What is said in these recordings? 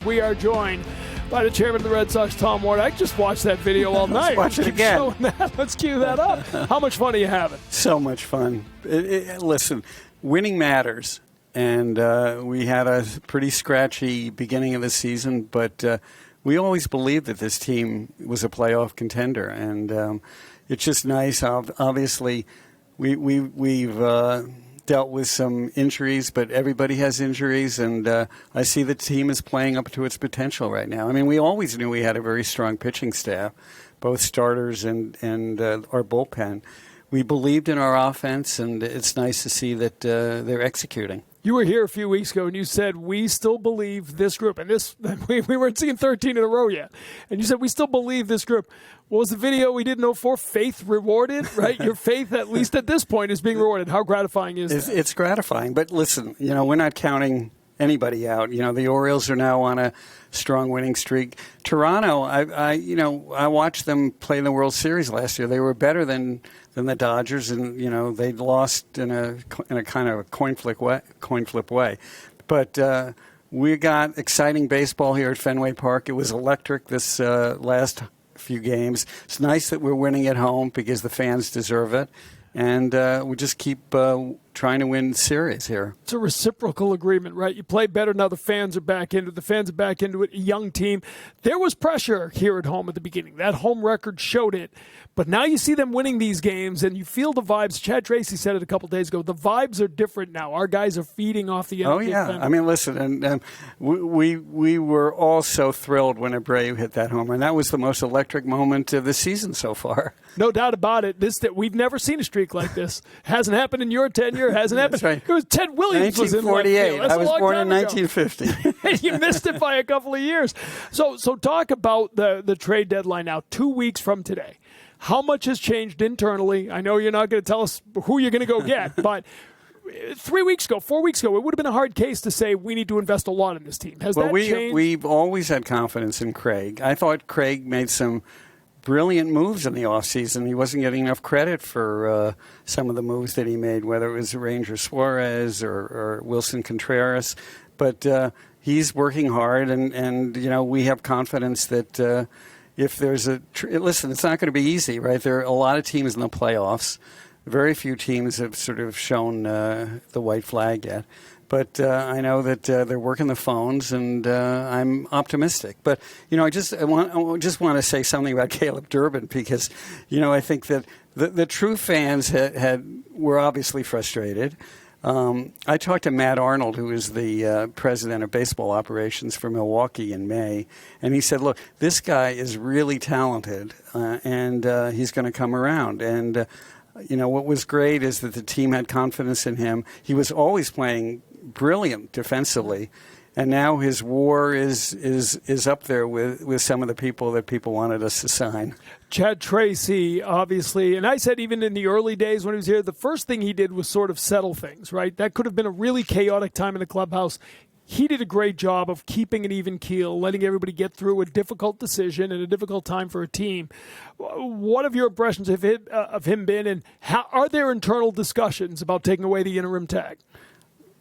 We are joined by the chairman of the Red Sox, Tom Werner. I just watched that video all night. Let's watch it again. Let's cue that up. How much fun are you having? So much fun. Listen, winning matters. And we had a pretty scratchy beginning of the season, but we always believed that this team was a playoff contender. And it's just nice. Obviously, we've dealt with some injuries, but everybody has injuries, and I see the team is playing up to its potential right now. I mean, we always knew we had a very strong pitching staff, both starters and our bullpen. We believed in our offense, and it's nice to see that they're executing. You were here a few weeks ago, and you said, we still believe this group. And we weren't seeing 13 in a row yet. And you said, we still believe this group. What was the video we didn't know for? Faith rewarded, right? Your faith, at least at this point, is being rewarded. How gratifying is that? It's gratifying. But listen, we're not counting anybody out. The Orioles are now on a strong winning streak. Toronto, I watched them play in the World Series last year. They were better than the Dodgers, and they lost in a kind of a coin flip way. But we got exciting baseball here at Fenway Park. It was electric this last few games. It's nice that we're winning at home because the fans deserve it. And we just keep trying to win series here. It's a reciprocal agreement, right? You play better now. The fans are back into it. The fans are back into it. A young team. There was pressure here at home at the beginning. That home record showed it. But now you see them winning these games, and you feel the vibes. Chad Tracy said it a couple days ago. The vibes are different now. Our guys are feeding off the energy. Oh, yeah. I mean, listen, and we were all so thrilled when Abreu hit that home run. That was the most electric moment of the season so far. No doubt about it. We've never seen a streak like this. Hasn't happened in your tenure. Hasn't happened. Right. It was Ted Williams was in left 1948. field. I was born in 1950. You missed it by a couple of years. So talk about the trade deadline now, 2 weeks from today. How much has changed internally? I know you're not going to tell us who you're going to go get, but 3 weeks ago, 4 weeks ago, it would have been a hard case to say we need to invest a lot in this team. Has that changed? We've always had confidence in Craig. I thought Craig made some brilliant moves in the offseason. He wasn't getting enough credit for some of the moves that he made, whether it was Ranger Suarez or Wilson Contreras. But he's working hard, and we have confidence that if there's listen, it's not going to be easy, right? There are a lot of teams in the playoffs. Very few teams have sort of shown the white flag yet. But I know that they're working the phones, and I'm optimistic. But I just want to say something about Caleb Durbin because I think that the true fans were obviously frustrated. I talked to Matt Arnold, who is the president of baseball operations for Milwaukee in May, and he said, "Look, this guy is really talented, and he's going to come around." And what was great is that the team had confidence in him. He was always playing brilliant defensively, and now his WAR is up there with some of the people that people wanted us to sign. Chad Tracy, obviously, and I said even in the early days when he was here, the first thing he did was sort of settle things, right? That could have been a really chaotic time in the clubhouse. He did a great job of keeping an even keel, letting everybody get through a difficult decision and a difficult time for a team. What have your impressions of him been, and how are there internal discussions about taking away the interim tag?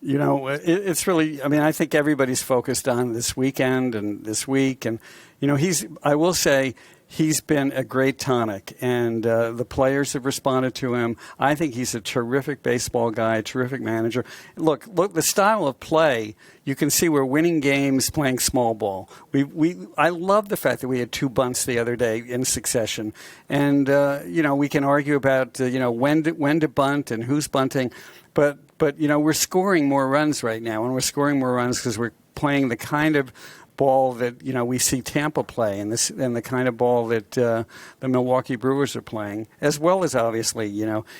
It's really, I think everybody's focused on this weekend and this week. And, I will say he's been a great tonic, and the players have responded to him. I think he's a terrific baseball guy, a terrific manager. Look, the style of play, you can see we're winning games playing small ball. I love the fact that we had 2 bunts the other day in succession. And, we can argue about, when to bunt and who's bunting. But we're scoring more runs right now, and we're scoring more runs because we're playing the kind of ball that we see Tampa play, and the kind of ball that the Milwaukee Brewers are playing, as well as obviously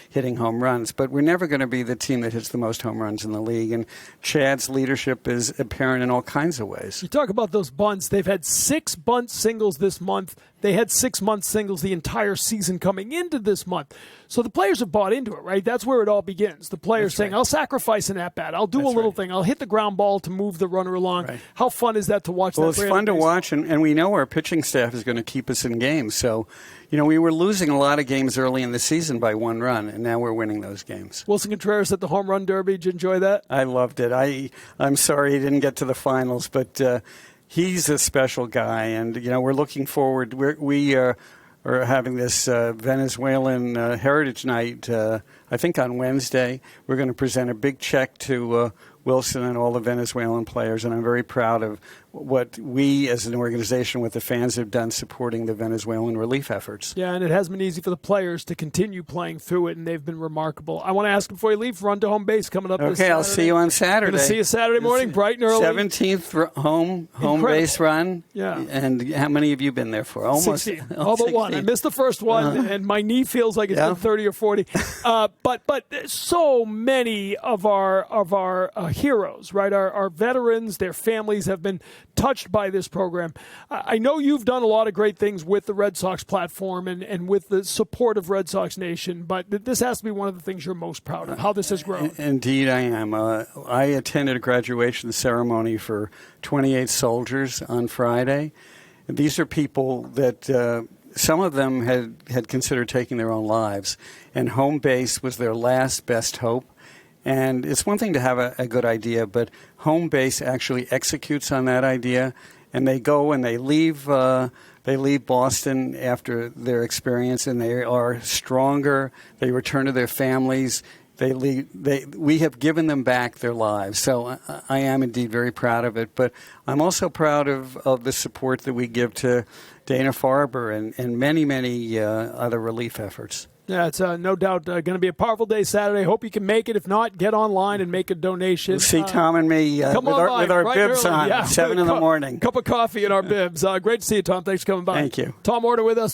hitting home runs. But we're never going to be the team that hits the most home runs in the league. And Chad's leadership is apparent in all kinds of ways. You talk about those bunts. They've had 6 bunt singles this month. They had 6 month singles the entire season coming into this month. So the players have bought into it, right? That's where it all begins. The players saying, I'll sacrifice an at-bat. I'll do a little thing. I'll hit the ground ball to move the runner along. Right. How fun is that to watch? Well, it's fun to watch, and we know our pitching staff is going to keep us in games. So, we were losing a lot of games early in the season by 1 run, and now we're winning those games. Wilson Contreras at the Home Run Derby. Did you enjoy that? I loved it. I'm sorry he didn't get to the finals, but he's a special guy, and we're looking forward. We are having this Venezuelan Heritage Night. I think on Wednesday we're going to present a big check to Wilson and all the Venezuelan players, and I'm very proud of what we as an organization, what the fans have done supporting the Venezuelan relief efforts. Yeah, and it hasn't been easy for the players to continue playing through it, and they've been remarkable. I want to ask before you leave, run to home base coming up this Saturday. Okay, I'll see you on Saturday. Going to see you Saturday morning, bright and early. 17th home base run. Yeah. And how many have you been there for? Almost 16. All but one. I missed the first one, and my knee feels like it's been 30 or 40. But so many of our heroes, right? Our veterans, their families have been touched by this program. I know you've done a lot of great things with the Red Sox platform and with the support of Red Sox Nation, but this has to be one of the things you're most proud of, how this has grown. Indeed, I am. I attended a graduation ceremony for 28 soldiers on Friday. These are people that some of them had considered taking their own lives, and home base was their last best hope. And it's one thing to have a good idea, but home base actually executes on that idea, and they go and they leave Boston after their experience, and they are stronger. They return to their families. We have given them back their lives. So I am indeed very proud of it. But I'm also proud of the support that we give to Dana-Farber and many, many other relief efforts. Yeah, it's no doubt going to be a powerful day Saturday. Hope you can make it. If not, get online and make a donation. We'll see Tom and me with our bibs on, 7 in the morning. Cup of coffee in our bibs. Great to see you, Tom. Thanks for coming by. Thank you. Tom Werner with us.